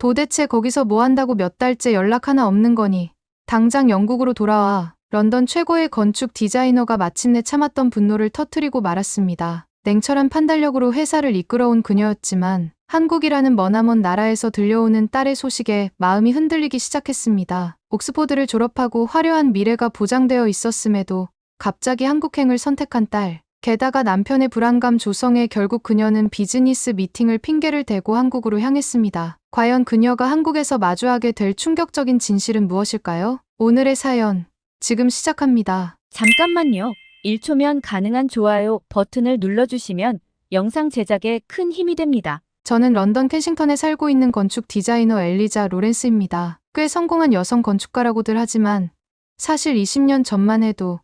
도대체 거기서 뭐 한다고 몇 달째 연락 하나 없는 거니? 당장 영국으로 돌아와. 런던 최고의 건축 디자이너가 마침내 참았던 분노를 터뜨리고 말았습니다. 냉철한 판단력으로 회사를 이끌어온 그녀였지만 한국이라는 머나먼 나라에서 들려오는 딸의 소식에 마음이 흔들리기 시작했습니다. 옥스포드를 졸업하고 화려한 미래가 보장되어 있었음에도 갑자기 한국행을 선택한 딸. 게다가 남편의 불안감 조성에 결국 그녀는 비즈니스 미팅을 핑계를 대고 한국으로 향했습니다. 과연 그녀가 한국에서 마주하게 될 충격적인 진실은 무엇일까요? 오늘의 사연, 지금 시작합니다. 잠깐만요. 1초면 가능한 좋아요 버튼을 눌러주시면 영상 제작에 큰 힘이 됩니다. 저는 런던 켄싱턴에 살고 있는 건축 디자이너 엘리자 로렌스입니다. 꽤 성공한 여성 건축가라고들 하지만 사실 20년 전만 해도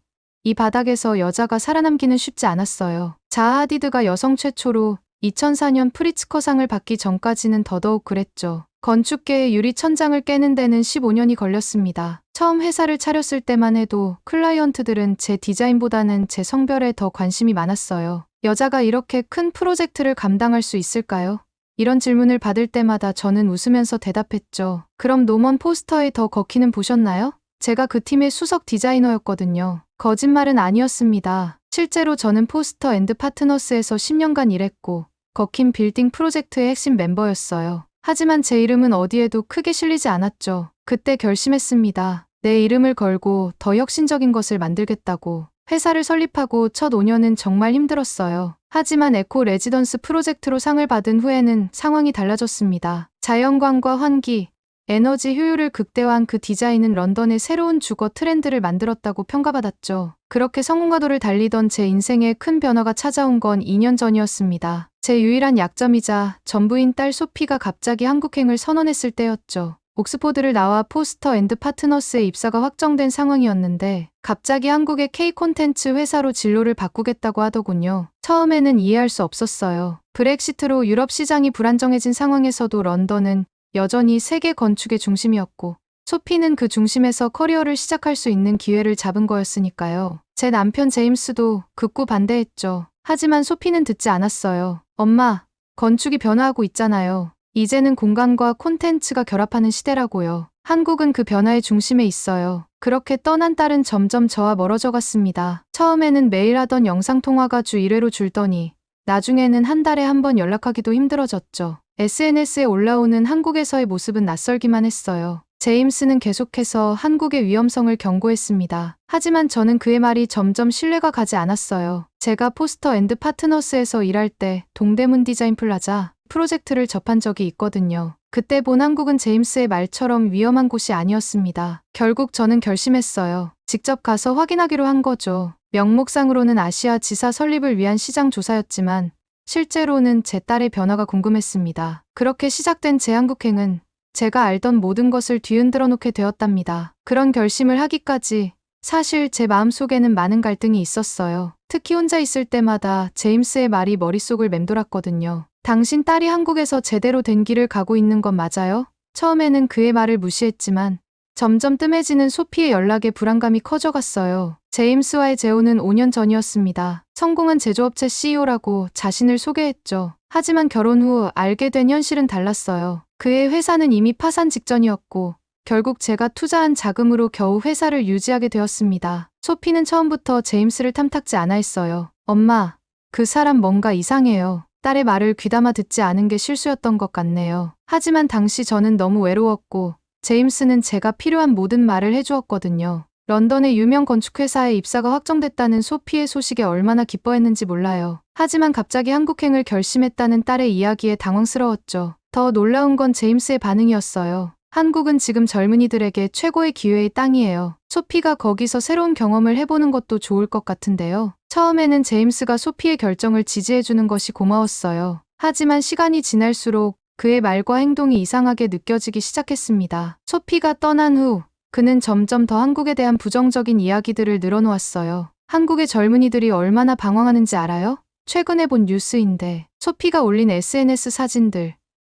이 바닥에서 여자가 살아남기는 쉽지 않았어요. 자하 하디드가 여성 최초로 2004년 프리츠커상을 받기 전까지는 더더욱 그랬죠. 건축계의 유리 천장을 깨는 데는 15년이 걸렸습니다. 처음 회사를 차렸을 때만 해도 클라이언트들은 제 디자인보다는 제 성별에 더 관심이 많았어요. 여자가 이렇게 큰 프로젝트를 감당할 수 있을까요? 이런 질문을 받을 때마다 저는 웃으면서 대답했죠. 그럼 노먼 포스터의 더 거키는 보셨나요? 제가 그 팀의 수석 디자이너였거든요. 거짓말은 아니었습니다. 실제로 저는 포스터 앤드 파트너스에서 10년간 일했고 거킨 빌딩 프로젝트의 핵심 멤버였어요. 하지만 제 이름은 어디에도 크게 실리지 않았죠. 그때 결심했습니다. 내 이름을 걸고 더 혁신적인 것을 만들겠다고. 회사를 설립하고 첫 5년은 정말 힘들었어요. 하지만 에코 레지던스 프로젝트로 상을 받은 후에는 상황이 달라졌습니다. 자연광과 환기, 에너지 효율을 극대화한 그 디자인은 런던의 새로운 주거 트렌드를 만들었다고 평가받았죠. 그렇게 성공가도를 달리던 제 인생에 큰 변화가 찾아온 건 2년 전이었습니다. 제 유일한 약점이자 전부인 딸 소피가 갑자기 한국행을 선언했을 때였죠. 옥스포드를 나와 포스터 앤드 파트너스의 입사가 확정된 상황이었는데 갑자기 한국의 K 콘텐츠 회사로 진로를 바꾸겠다고 하더군요. 처음에는 이해할 수 없었어요. 브렉시트로 유럽 시장이 불안정해진 상황에서도 런던은 여전히 세계 건축의 중심이었고 소피는 그 중심에서 커리어를 시작할 수 있는 기회를 잡은 거였으니까요. 제 남편 제임스도 극구 반대했죠. 하지만 소피는 듣지 않았어요. 엄마, 건축이 변화하고 있잖아요. 이제는 공간과 콘텐츠가 결합하는 시대라고요. 한국은 그 변화의 중심에 있어요. 그렇게 떠난 딸은 점점 저와 멀어져 갔습니다. 처음에는 매일 하던 영상통화가 주 1회로 줄더니 나중에는 한 달에 한 번 연락하기도 힘들어졌죠. SNS에 올라오는 한국에서의 모습은 낯설기만 했어요. 제임스는 계속해서 한국의 위험성을 경고했습니다. 하지만 저는 그의 말이 점점 신뢰가 가지 않았어요. 제가 포스터 앤드 파트너스에서 일할 때 동대문 디자인 플라자 프로젝트를 접한 적이 있거든요. 그때 본 한국은 제임스의 말처럼 위험한 곳이 아니었습니다. 결국 저는 결심했어요. 직접 가서 확인하기로 한 거죠. 명목상으로는 아시아 지사 설립을 위한 시장 조사였지만 실제로는 제 딸의 변화가 궁금했습니다. 그렇게 시작된 제 한국행은 제가 알던 모든 것을 뒤흔들어 놓게 되었답니다. 그런 결심을 하기까지 사실 제 마음속에는 많은 갈등이 있었어요. 특히 혼자 있을 때마다 제임스의 말이 머릿속을 맴돌았거든요. 당신 딸이 한국에서 제대로 된 길을 가고 있는 건 맞아요? 처음에는 그의 말을 무시했지만 점점 뜸해지는 소피의 연락에 불안감이 커져갔어요. 제임스와의 재혼은 5년 전이었습니다. 성공한 제조업체 CEO라고 자신을 소개했죠. 하지만 결혼 후 알게 된 현실은 달랐어요. 그의 회사는 이미 파산 직전이었고 결국 제가 투자한 자금으로 겨우 회사를 유지하게 되었습니다. 소피는 처음부터 제임스를 탐탁지 않아 했어요. 엄마, 그 사람 뭔가 이상해요. 딸의 말을 귀담아 듣지 않은 게 실수였던 것 같네요. 하지만 당시 저는 너무 외로웠고 제임스는 제가 필요한 모든 말을 해주었거든요. 런던의 유명 건축회사에 입사가 확정됐다는 소피의 소식에 얼마나 기뻐했는지 몰라요. 하지만 갑자기 한국행을 결심했다는 딸의 이야기에 당황스러웠죠. 더 놀라운 건 제임스의 반응이었어요. 한국은 지금 젊은이들에게 최고의 기회의 땅이에요. 소피가 거기서 새로운 경험을 해보는 것도 좋을 것 같은데요. 처음에는 제임스가 소피의 결정을 지지해주는 것이 고마웠어요. 하지만 시간이 지날수록 그의 말과 행동이 이상하게 느껴지기 시작했습니다. 소피가 떠난 후 그는 점점 더 한국에 대한 부정적인 이야기들을 늘어놓았어요. 한국의 젊은이들이 얼마나 방황하는지 알아요? 최근에 본 뉴스인데 소피가 올린 SNS 사진들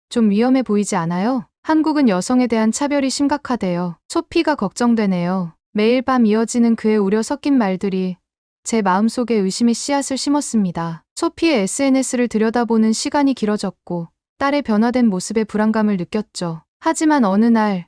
좀 위험해 보이지 않아요? 한국은 여성에 대한 차별이 심각하대요. 소피가 걱정되네요. 매일 밤 이어지는 그의 우려 섞인 말들이 제 마음속에 의심의 씨앗을 심었습니다. 소피의 SNS를 들여다보는 시간이 길어졌고 딸의 변화된 모습에 불안감을 느꼈죠. 하지만 어느 날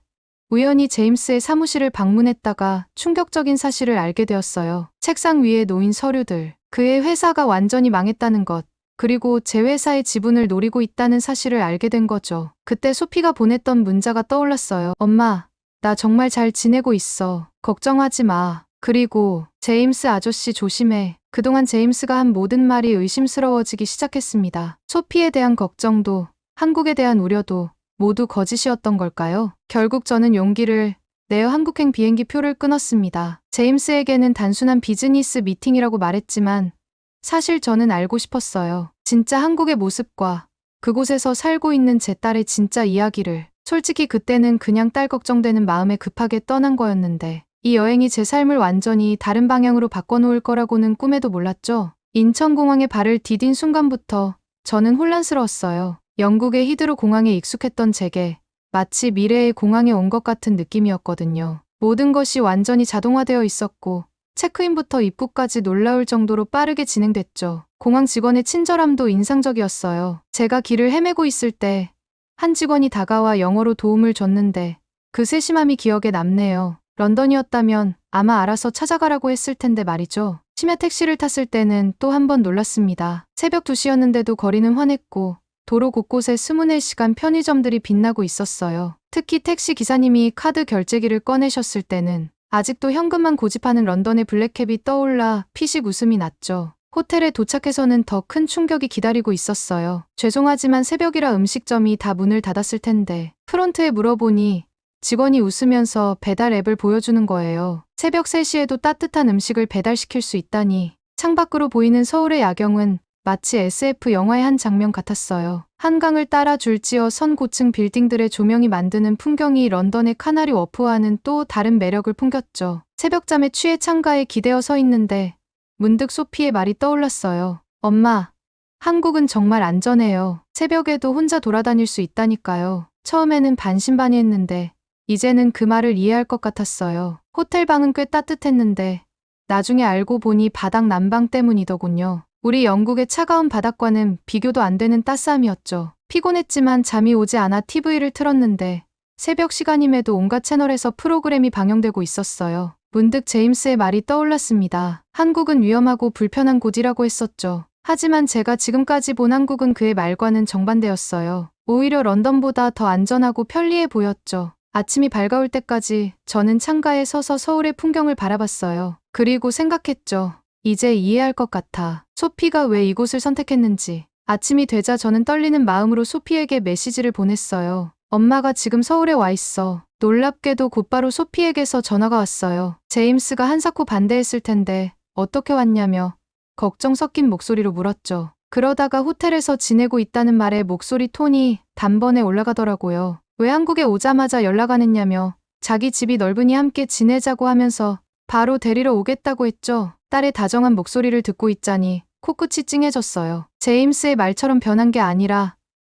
우연히 제임스의 사무실을 방문했다가 충격적인 사실을 알게 되었어요. 책상 위에 놓인 서류들, 그의 회사가 완전히 망했다는 것, 그리고 제 회사의 지분을 노리고 있다는 사실을 알게 된 거죠. 그때 소피가 보냈던 문자가 떠올랐어요. 엄마, 나 정말 잘 지내고 있어. 걱정하지 마. 그리고 제임스 아저씨 조심해. 그동안 제임스가 한 모든 말이 의심스러워지기 시작했습니다. 소피에 대한 걱정도, 한국에 대한 우려도 모두 거짓이었던 걸까요? 결국 저는 용기를 내어 한국행 비행기 표를 끊었습니다. 제임스에게는 단순한 비즈니스 미팅이라고 말했지만 사실 저는 알고 싶었어요. 진짜 한국의 모습과 그곳에서 살고 있는 제 딸의 진짜 이야기를. 솔직히 그때는 그냥 딸 걱정되는 마음에 급하게 떠난 거였는데 이 여행이 제 삶을 완전히 다른 방향으로 바꿔놓을 거라고는 꿈에도 몰랐죠. 인천공항에 발을 디딘 순간부터 저는 혼란스러웠어요. 영국의 히드로 공항에 익숙했던 제게 마치 미래의 공항에 온 것 같은 느낌이었거든요. 모든 것이 완전히 자동화되어 있었고 체크인부터 입국까지 놀라울 정도로 빠르게 진행됐죠. 공항 직원의 친절함도 인상적이었어요. 제가 길을 헤매고 있을 때 한 직원이 다가와 영어로 도움을 줬는데 그 세심함이 기억에 남네요. 런던이었다면 아마 알아서 찾아가라고 했을 텐데 말이죠. 심야 택시를 탔을 때는 또 한 번 놀랐습니다. 새벽 2시였는데도 거리는 환했고 도로 곳곳에 24시간 편의점들이 빛나고 있었어요. 특히 택시 기사님이 카드 결제기를 꺼내셨을 때는 아직도 현금만 고집하는 런던의 블랙캡이 떠올라 피식 웃음이 났죠. 호텔에 도착해서는 더 큰 충격이 기다리고 있었어요. 죄송하지만 새벽이라 음식점이 다 문을 닫았을 텐데 프론트에 물어보니 직원이 웃으면서 배달 앱을 보여주는 거예요. 새벽 3시에도 따뜻한 음식을 배달시킬 수 있다니. 창밖으로 보이는 서울의 야경은 마치 SF 영화의 한 장면 같았어요. 한강을 따라 줄지어 선 고층 빌딩들의 조명이 만드는 풍경이 런던의 카나리 워프와는 또 다른 매력을 풍겼죠. 새벽잠에 취해 창가에 기대어 서 있는데 문득 소피의 말이 떠올랐어요. 엄마, 한국은 정말 안전해요. 새벽에도 혼자 돌아다닐 수 있다니까요. 처음에는 반신반의했는데 이제는 그 말을 이해할 것 같았어요. 호텔 방은 꽤 따뜻했는데 나중에 알고 보니 바닥 난방 때문이더군요. 우리 영국의 차가운 바닥과는 비교도 안 되는 따스함이었죠. 피곤했지만 잠이 오지 않아 TV를 틀었는데 새벽 시간임에도 온갖 채널에서 프로그램이 방영되고 있었어요. 문득 제임스의 말이 떠올랐습니다. 한국은 위험하고 불편한 곳이라고 했었죠. 하지만 제가 지금까지 본 한국은 그의 말과는 정반대였어요. 오히려 런던보다 더 안전하고 편리해 보였죠. 아침이 밝아올 때까지 저는 창가에 서서 서울의 풍경을 바라봤어요. 그리고 생각했죠. 이제 이해할 것 같아. 소피가 왜 이곳을 선택했는지. 아침이 되자 저는 떨리는 마음으로 소피에게 메시지를 보냈어요. 엄마가 지금 서울에 와 있어. 놀랍게도 곧바로 소피에게서 전화가 왔어요. 제임스가 한사코 반대했을 텐데 어떻게 왔냐며 걱정 섞인 목소리로 물었죠. 그러다가 호텔에서 지내고 있다는 말에 목소리 톤이 단번에 올라가더라고요. 왜 한국에 오자마자 연락 안 했냐며 자기 집이 넓으니 함께 지내자고 하면서 바로 데리러 오겠다고 했죠. 딸의 다정한 목소리를 듣고 있자니 코끝이 찡해졌어요. 제임스의 말처럼 변한 게 아니라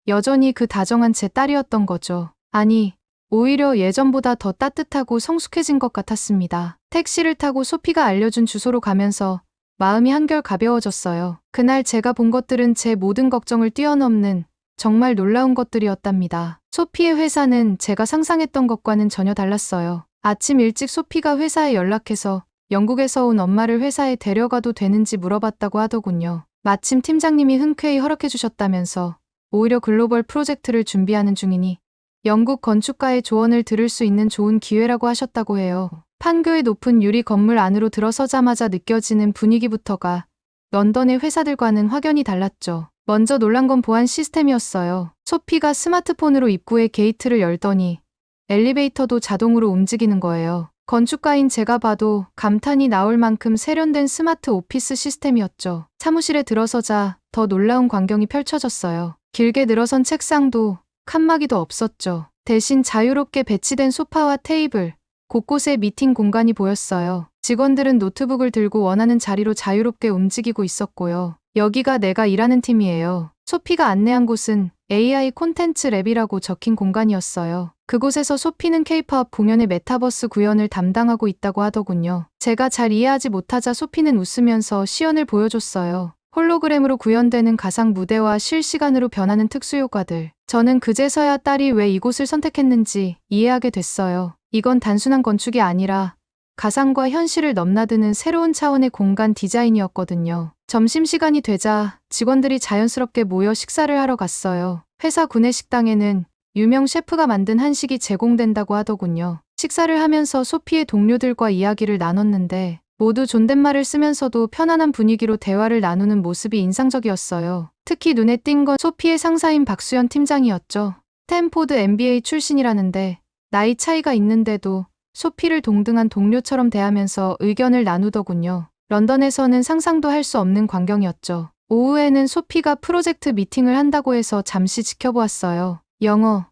여전히 그 다정한 제 딸이었던 거죠. 아니, 오히려 예전보다 더 따뜻하고 성숙해진 것 같았습니다. 택시를 타고 소피가 알려준 주소로 가면서 마음이 한결 가벼워졌어요. 그날 제가 본 것들은 제 모든 걱정을 뛰어넘는 정말 놀라운 것들이었답니다. 소피의 회사는 제가 상상했던 것과는 전혀 달랐어요. 아침 일찍 소피가 회사에 연락해서 영국에서 온 엄마를 회사에 데려가도 되는지 물어봤다고 하더군요. 마침 팀장님이 흔쾌히 허락해 주셨다면서 오히려 글로벌 프로젝트를 준비하는 중이니 영국 건축가의 조언을 들을 수 있는 좋은 기회라고 하셨다고 해요. 판교의 높은 유리 건물 안으로 들어서자마자 느껴지는 분위기부터가 런던의 회사들과는 확연히 달랐죠. 먼저 놀란 건 보안 시스템이었어요. 소피가 스마트폰으로 입구의 게이트를 열더니 엘리베이터도 자동으로 움직이는 거예요. 건축가인 제가 봐도 감탄이 나올 만큼 세련된 스마트 오피스 시스템이었죠. 사무실에 들어서자 더 놀라운 광경이 펼쳐졌어요. 길게 늘어선 책상도 칸막이도 없었죠. 대신 자유롭게 배치된 소파와 테이블, 곳곳에 미팅 공간이 보였어요. 직원들은 노트북을 들고 원하는 자리로 자유롭게 움직이고 있었고요. 여기가 내가 일하는 팀이에요. 소피가 안내한 곳은 AI 콘텐츠 랩이라고 적힌 공간이었어요. 그곳에서 소피는 K-팝 공연의 메타버스 구현을 담당하고 있다고 하더군요. 제가 잘 이해하지 못하자 소피는 웃으면서 시연을 보여줬어요. 홀로그램으로 구현되는 가상 무대와 실시간으로 변하는 특수효과들. 저는 그제서야 딸이 왜 이곳을 선택했는지 이해하게 됐어요. 이건 단순한 건축이 아니라 가상과 현실을 넘나드는 새로운 차원의 공간 디자인이었거든요. 점심시간이 되자 직원들이 자연스럽게 모여 식사를 하러 갔어요. 회사 구내식당에는 유명 셰프가 만든 한식이 제공된다고 하더군요. 식사를 하면서 소피의 동료들과 이야기를 나눴는데 모두 존댓말을 쓰면서도 편안한 분위기로 대화를 나누는 모습이 인상적이었어요. 특히 눈에 띈 건 소피의 상사인 박수연 팀장이었죠. 스탠포드 MBA 출신이라는데 나이 차이가 있는데도 소피를 동등한 동료처럼 대하면서 의견을 나누더군요. 런던에서는 상상도 할 수 없는 광경이었죠. 오후에는 소피가 프로젝트 미팅을 한다고 해서 잠시 지켜보았어요. 영어,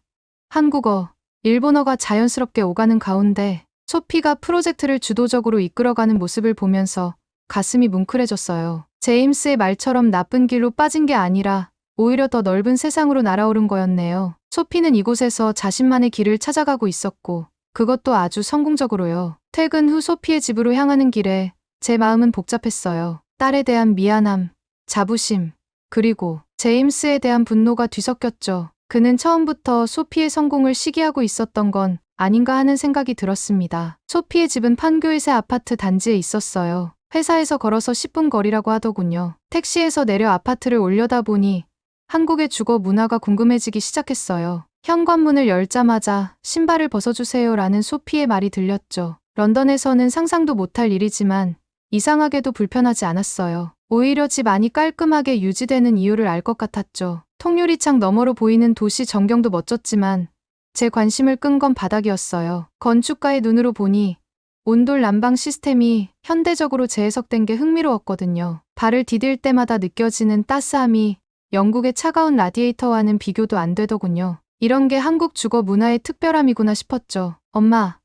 한국어, 일본어가 자연스럽게 오가는 가운데 소피가 프로젝트를 주도적으로 이끌어가는 모습을 보면서 가슴이 뭉클해졌어요. 제임스의 말처럼 나쁜 길로 빠진 게 아니라 오히려 더 넓은 세상으로 날아오른 거였네요. 소피는 이곳에서 자신만의 길을 찾아가고 있었고 그것도 아주 성공적으로요. 퇴근 후 소피의 집으로 향하는 길에 제 마음은 복잡했어요. 딸에 대한 미안함, 자부심, 그리고 제임스에 대한 분노가 뒤섞였죠. 그는 처음부터 소피의 성공을 시기하고 있었던 건 아닌가 하는 생각이 들었습니다. 소피의 집은 판교의새 아파트 단지에 있었어요. 회사에서 걸어서 10분 거리라고 하더군요. 택시에서 내려 아파트를 올려다보니 한국의 주거 문화가 궁금해지기 시작했어요. 현관문을 열자마자 신발을 벗어주세요라는 소피의 말이 들렸죠. 런던에서는 상상도 못할 일이지만 이상하게도 불편하지 않았어요. 오히려 집 안이 깔끔하게 유지되는 이유를 알 것 같았죠. 통유리창 너머로 보이는 도시 전경도 멋졌지만 제 관심을 끈 건 바닥이었어요. 건축가의 눈으로 보니 온돌 난방 시스템이 현대적으로 재해석된 게 흥미로웠거든요. 발을 디딜 때마다 느껴지는 따스함이 영국의 차가운 라디에이터와는 비교도 안 되더군요. 이런 게 한국 주거 문화의 특별함이구나 싶었죠. 엄마,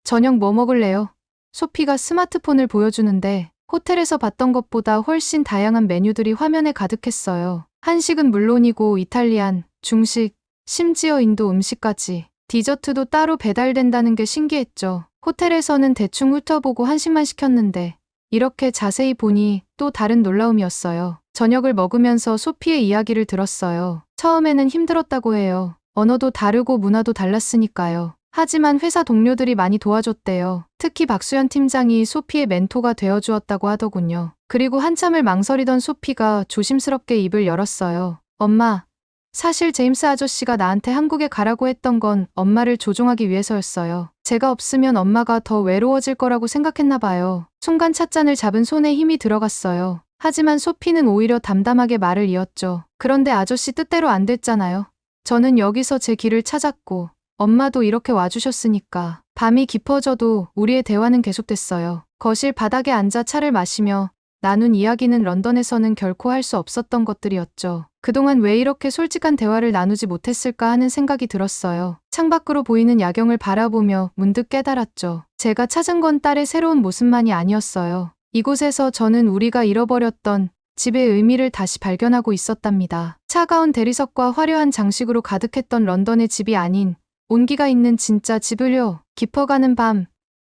저녁 뭐 먹을래요? 소피가 스마트폰을 보여주는데 호텔에서 봤던 것보다 훨씬 다양한 메뉴들이 화면에 가득했어요. 한식은 물론이고 이탈리안, 중식, 심지어 인도 음식까지. 디저트도 따로 배달된다는 게 신기했죠. 호텔에서는 대충 훑어보고 한식만 시켰는데 이렇게 자세히 보니 또 다른 놀라움이었어요. 저녁을 먹으면서 소피의 이야기를 들었어요. 처음에는 힘들었다고 해요. 언어도 다르고 문화도 달랐으니까요. 하지만 회사 동료들이 많이 도와줬대요. 특히 박수연 팀장이 소피의 멘토가 되어주었다고 하더군요. 그리고 한참을 망설이던 소피가 조심스럽게 입을 열었어요. 엄마, 사실 제임스 아저씨가 나한테 한국에 가라고 했던 건 엄마를 조종하기 위해서였어요. 제가 없으면 엄마가 더 외로워질 거라고 생각했나 봐요. 순간 찻잔을 잡은 손에 힘이 들어갔어요. 하지만 소피는 오히려 담담하게 말을 이었죠. 그런데 아저씨 뜻대로 안 됐잖아요. 저는 여기서 제 길을 찾았고 엄마도 이렇게 와주셨으니까. 밤이 깊어져도 우리의 대화는 계속됐어요. 거실 바닥에 앉아 차를 마시며 나눈 이야기는 런던에서는 결코 할 수 없었던 것들이었죠. 그동안 왜 이렇게 솔직한 대화를 나누지 못했을까 하는 생각이 들었어요. 창밖으로 보이는 야경을 바라보며 문득 깨달았죠. 제가 찾은 건 딸의 새로운 모습만이 아니었어요. 이곳에서 저는 우리가 잃어버렸던 집의 의미를 다시 발견하고 있었답니다. 차가운 대리석과 화려한 장식으로 가득했던 런던의 집이 아닌 온기가 있는 진짜 집을요. 깊어가는 밤,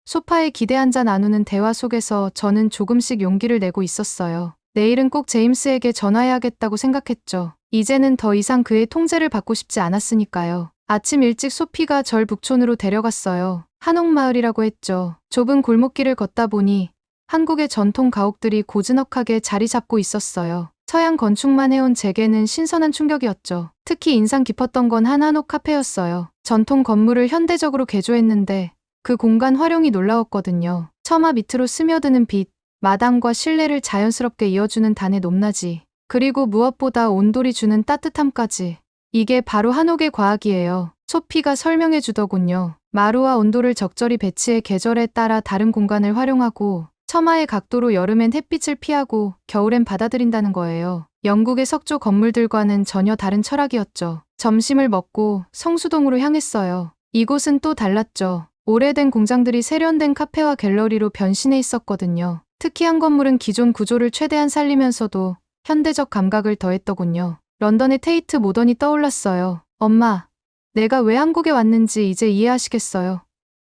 소파에 기대 앉아 나누는 대화 속에서 저는 조금씩 용기를 내고 있었어요. 내일은 꼭 제임스에게 전화해야겠다고 생각했죠. 이제는 더 이상 그의 통제를 받고 싶지 않았으니까요. 아침 일찍 소피가 절 북촌으로 데려갔어요. 한옥마을이라고 했죠. 좁은 골목길을 걷다 보니 한국의 전통 가옥들이 고즈넉하게 자리 잡고 있었어요. 서양 건축만 해온 제게는 신선한 충격이었죠. 특히 인상 깊었던 건 한 한옥 카페였어요. 전통 건물을 현대적으로 개조했는데 그 공간 활용이 놀라웠거든요. 처마 밑으로 스며드는 빛, 마당과 실내를 자연스럽게 이어주는 단의 높낮이, 그리고 무엇보다 온돌이 주는 따뜻함까지. 이게 바로 한옥의 과학이에요. 소피가 설명해 주더군요. 마루와 온돌을 적절히 배치해 계절에 따라 다른 공간을 활용하고 처마의 각도로 여름엔 햇빛을 피하고 겨울엔 받아들인다는 거예요. 영국의 석조 건물들과는 전혀 다른 철학이었죠. 점심을 먹고 성수동으로 향했어요. 이곳은 또 달랐죠. 오래된 공장들이 세련된 카페와 갤러리로 변신해 있었거든요. 특히 한 건물은 기존 구조를 최대한 살리면서도 현대적 감각을 더했더군요. 런던의 테이트 모던이 떠올랐어요. 엄마, 내가 왜 한국에 왔는지 이제 이해하시겠어요.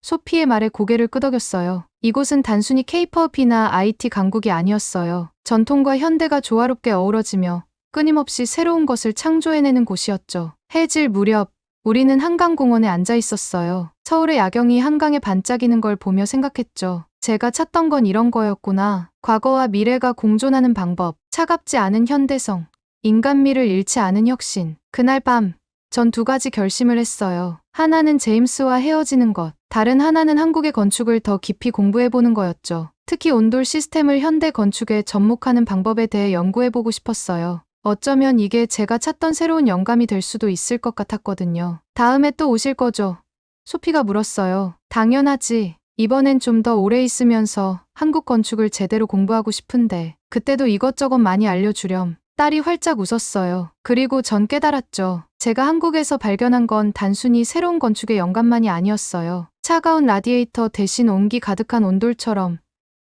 소피의 말에 고개를 끄덕였어요. 이곳은 단순히 K-팝이나 IT 강국이 아니었어요. 전통과 현대가 조화롭게 어우러지며 끊임없이 새로운 것을 창조해내는 곳이었죠. 해질 무렵 우리는 한강공원에 앉아 있었어요. 서울의 야경이 한강에 반짝이는 걸 보며 생각했죠. 제가 찾던 건 이런 거였구나. 과거와 미래가 공존하는 방법, 차갑지 않은 현대성, 인간미를 잃지 않은 혁신. 그날 밤, 전 두 가지 결심을 했어요. 하나는 제임스와 헤어지는 것, 다른 하나는 한국의 건축을 더 깊이 공부해보는 거였죠. 특히 온돌 시스템을 현대 건축에 접목하는 방법에 대해 연구해보고 싶었어요. 어쩌면 이게 제가 찾던 새로운 영감이 될 수도 있을 것 같았거든요. 다음에 또 오실 거죠? 소피가 물었어요. 당연하지. 이번엔 좀 더 오래 있으면서 한국 건축을 제대로 공부하고 싶은데 그때도 이것저것 많이 알려주렴. 딸이 활짝 웃었어요. 그리고 전 깨달았죠. 제가 한국에서 발견한 건 단순히 새로운 건축의 영감만이 아니었어요. 차가운 라디에이터 대신 온기 가득한 온돌처럼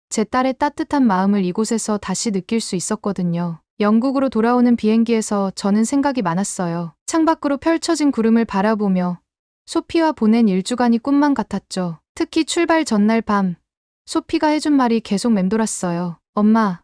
제 딸의 따뜻한 마음을 이곳에서 다시 느낄 수 있었거든요. 영국으로 돌아오는 비행기에서 저는 생각이 많았어요. 창밖으로 펼쳐진 구름을 바라보며 소피와 보낸 일주간이 꿈만 같았죠. 특히 출발 전날 밤, 소피가 해준 말이 계속 맴돌았어요. 엄마,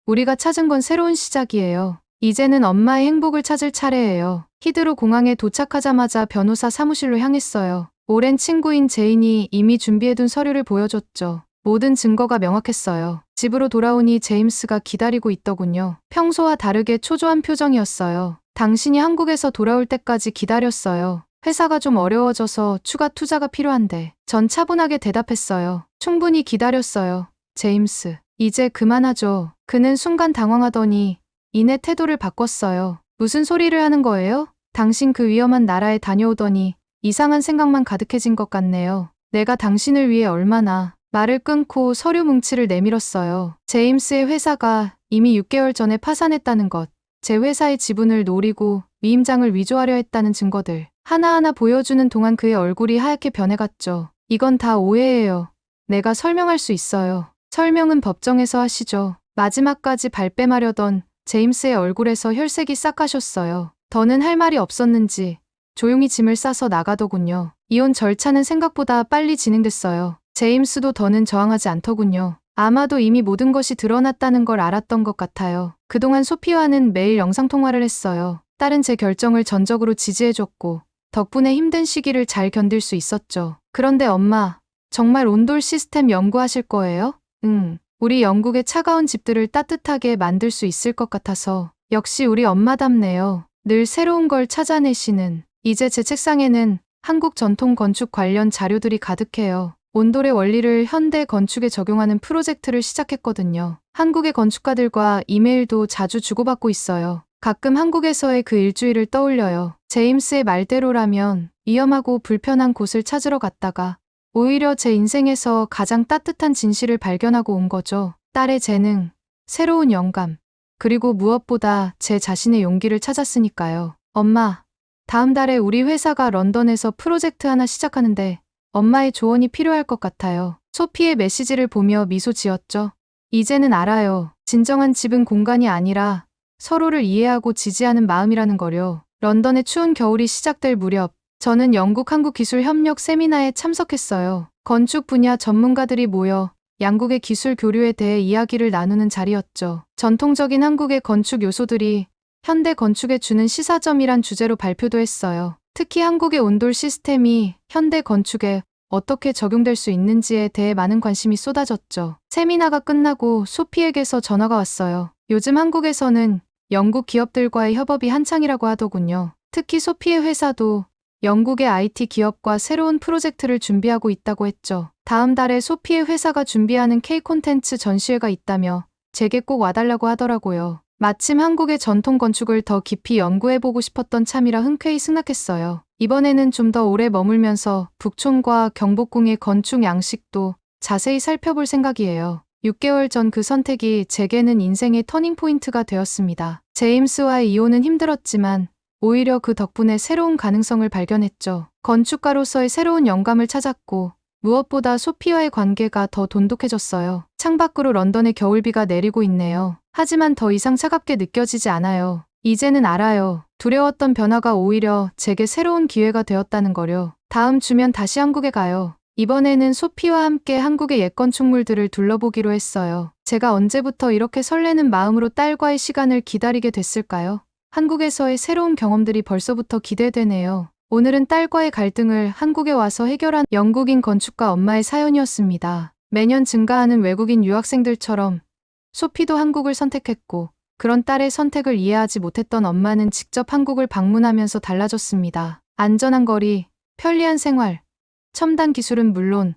우리가 찾은 건 새로운 시작이에요. 이제는 엄마의 행복을 찾을 차례예요. 히드로 공항에 도착하자마자 변호사 사무실로 향했어요. 오랜 친구인 제인이 이미 준비해둔 서류를 보여줬죠. 모든 증거가 명확했어요. 집으로 돌아오니 제임스가 기다리고 있더군요. 평소와 다르게 초조한 표정이었어요. 당신이 한국에서 돌아올 때까지 기다렸어요. 회사가 좀 어려워져서 추가 투자가 필요한데. 전 차분하게 대답했어요. 충분히 기다렸어요. 제임스. 이제 그만하죠. 그는 순간 당황하더니 이내 태도를 바꿨어요. 무슨 소리를 하는 거예요? 당신 그 위험한 나라에 다녀오더니 이상한 생각만 가득해진 것 같네요. 내가 당신을 위해 얼마나. 말을 끊고 서류 뭉치를 내밀었어요. 제임스의 회사가 이미 6개월 전에 파산했다는 것, 제 회사의 지분을 노리고 위임장을 위조하려 했다는 증거들. 하나하나 보여주는 동안 그의 얼굴이 하얗게 변해갔죠. 이건 다 오해예요. 내가 설명할 수 있어요. 설명은 법정에서 하시죠. 마지막까지 발뺌하려던 제임스의 얼굴에서 혈색이 싹 가셨어요. 더는 할 말이 없었는지 조용히 짐을 싸서 나가더군요. 이혼 절차는 생각보다 빨리 진행됐어요. 제임스도 더는 저항하지 않더군요. 아마도 이미 모든 것이 드러났다는 걸 알았던 것 같아요. 그동안 소피와는 매일 영상통화를 했어요. 딸은 제 결정을 전적으로 지지해줬고 덕분에 힘든 시기를 잘 견딜 수 있었죠. 그런데 엄마, 정말 온돌 시스템 연구하실 거예요? 응. 우리 영국의 차가운 집들을 따뜻하게 만들 수 있을 것 같아서. 역시 우리 엄마답네요. 늘 새로운 걸 찾아내시는. 이제 제 책상에는 한국 전통 건축 관련 자료들이 가득해요. 온돌의 원리를 현대 건축에 적용하는 프로젝트를 시작했거든요. 한국의 건축가들과 이메일도 자주 주고받고 있어요. 가끔 한국에서의 그 일주일을 떠올려요. 제임스의 말대로라면 위험하고 불편한 곳을 찾으러 갔다가 오히려 제 인생에서 가장 따뜻한 진실을 발견하고 온 거죠. 딸의 재능, 새로운 영감, 그리고 무엇보다 제 자신의 용기를 찾았으니까요. 엄마, 다음 달에 우리 회사가 런던에서 프로젝트 하나 시작하는데 엄마의 조언이 필요할 것 같아요. 소피의 메시지를 보며 미소 지었죠. 이제는 알아요. 진정한 집은 공간이 아니라 서로를 이해하고 지지하는 마음이라는 거요. 런던의 추운 겨울이 시작될 무렵, 저는 영국 한국기술협력 세미나에 참석했어요. 건축 분야 전문가들이 모여 양국의 기술 교류에 대해 이야기를 나누는 자리였죠. 전통적인 한국의 건축 요소들이 현대 건축에 주는 시사점이란 주제로 발표도 했어요. 특히 한국의 온돌 시스템이 현대 건축에 어떻게 적용될 수 있는지에 대해 많은 관심이 쏟아졌죠. 세미나가 끝나고 소피에게서 전화가 왔어요. 요즘 한국에서는 영국 기업들과의 협업이 한창이라고 하더군요. 특히 소피의 회사도 영국의 IT 기업과 새로운 프로젝트를 준비하고 있다고 했죠. 다음 달에 소피의 회사가 준비하는 K 콘텐츠 전시회가 있다며 제게 꼭 와달라고 하더라고요. 마침 한국의 전통 건축을 더 깊이 연구해보고 싶었던 참이라 흔쾌히 승낙했어요. 이번에는 좀 더 오래 머물면서 북촌과 경복궁의 건축 양식도 자세히 살펴볼 생각이에요. 6개월 전 그 선택이 제게는 인생의 터닝포인트가 되었습니다. 제임스와의 이혼은 힘들었지만 오히려 그 덕분에 새로운 가능성을 발견했죠. 건축가로서의 새로운 영감을 찾았고 무엇보다 소피와의 관계가 더 돈독해졌어요. 창밖으로 런던의 겨울비가 내리고 있네요. 하지만 더 이상 차갑게 느껴지지 않아요. 이제는 알아요. 두려웠던 변화가 오히려 제게 새로운 기회가 되었다는 거요. 다음 주면 다시 한국에 가요. 이번에는 소피와 함께 한국의 옛 건축물들을 둘러보기로 했어요. 제가 언제부터 이렇게 설레는 마음으로 딸과의 시간을 기다리게 됐을까요? 한국에서의 새로운 경험들이 벌써부터 기대되네요. 오늘은 딸과의 갈등을 한국에 와서 해결한 영국인 건축가 엄마의 사연이었습니다. 매년 증가하는 외국인 유학생들처럼 소피도 한국을 선택했고, 그런 딸의 선택을 이해하지 못했던 엄마는 직접 한국을 방문하면서 달라졌습니다. 안전한 거리, 편리한 생활, 첨단 기술은 물론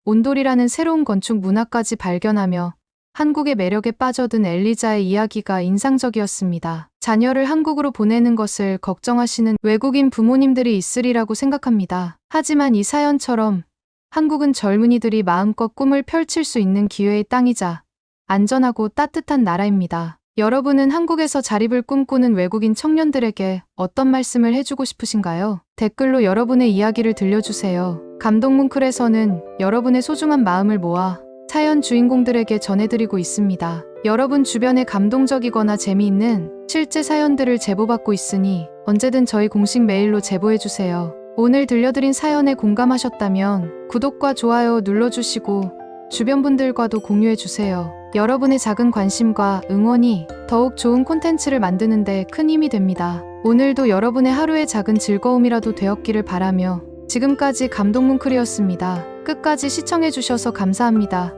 온돌이라는 새로운 건축 문화까지 발견하며 한국의 매력에 빠져든 엘리자의 이야기가 인상적이었습니다. 자녀를 한국으로 보내는 것을 걱정하시는 외국인 부모님들이 있으리라고 생각합니다. 하지만 이 사연처럼 한국은 젊은이들이 마음껏 꿈을 펼칠 수 있는 기회의 땅이자 안전하고 따뜻한 나라입니다. 여러분은 한국에서 자립을 꿈꾸는 외국인 청년들에게 어떤 말씀을 해주고 싶으신가요? 댓글로 여러분의 이야기를 들려주세요. 감동뭉클에서는 여러분의 소중한 마음을 모아 사연 주인공들에게 전해드리고 있습니다. 여러분 주변에 감동적이거나 재미있는 실제 사연들을 제보받고 있으니 언제든 저희 공식 메일로 제보해주세요. 오늘 들려드린 사연에 공감하셨다면 구독과 좋아요 눌러주시고 주변 분들과도 공유해주세요. 여러분의 작은 관심과 응원이 더욱 좋은 콘텐츠를 만드는 데 큰 힘이 됩니다. 오늘도 여러분의 하루의 작은 즐거움이라도 되었기를 바라며 지금까지 감동뭉클이었습니다. 끝까지 시청해주셔서 감사합니다.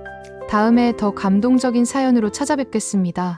다음에 더 감동적인 사연으로 찾아뵙겠습니다.